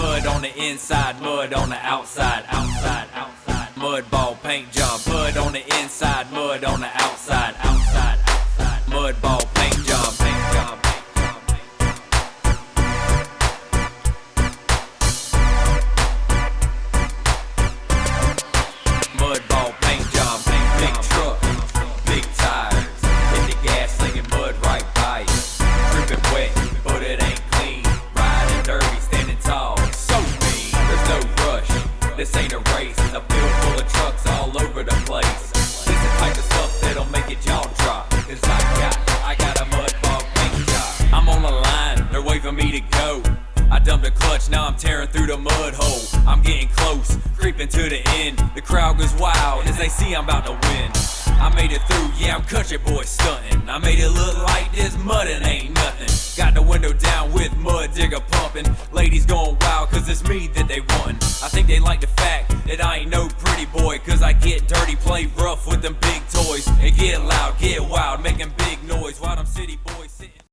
Mud on the inside, mud on the outside, outside, outside. Mud ball paint job, mud on the inside, mud on the outside, outside, outside. Mud ball paint job, paint job. Mud ball paint job, big truck, big tires. Hit the gas, slinging mud right by you. Dripping wet, but it ain't clean. Riding dirty, standing tall, so mean. There's no rush, this ain't a race. A field full of trucks all over the place. This the type of stuff that'll make your jaw drop. Cause I got a mud ball paint job. I'm on the line, they're waiting for me to go. I dumped a clutch, now I'm tearing through the mud hole. I'm getting close, creeping to the end. The crowd goes wild as they see I'm about to win. I made it through, yeah, I'm country boy stunting. I made it look like this mud and ain't nothing. Got the window down with mud digger pumping. Ladies going wild cause it's me that they want. I think they like the fact that I ain't no pretty boy. Cause I get dirty, play rough with them big toys. And get loud, get wild, making big noise while them city boys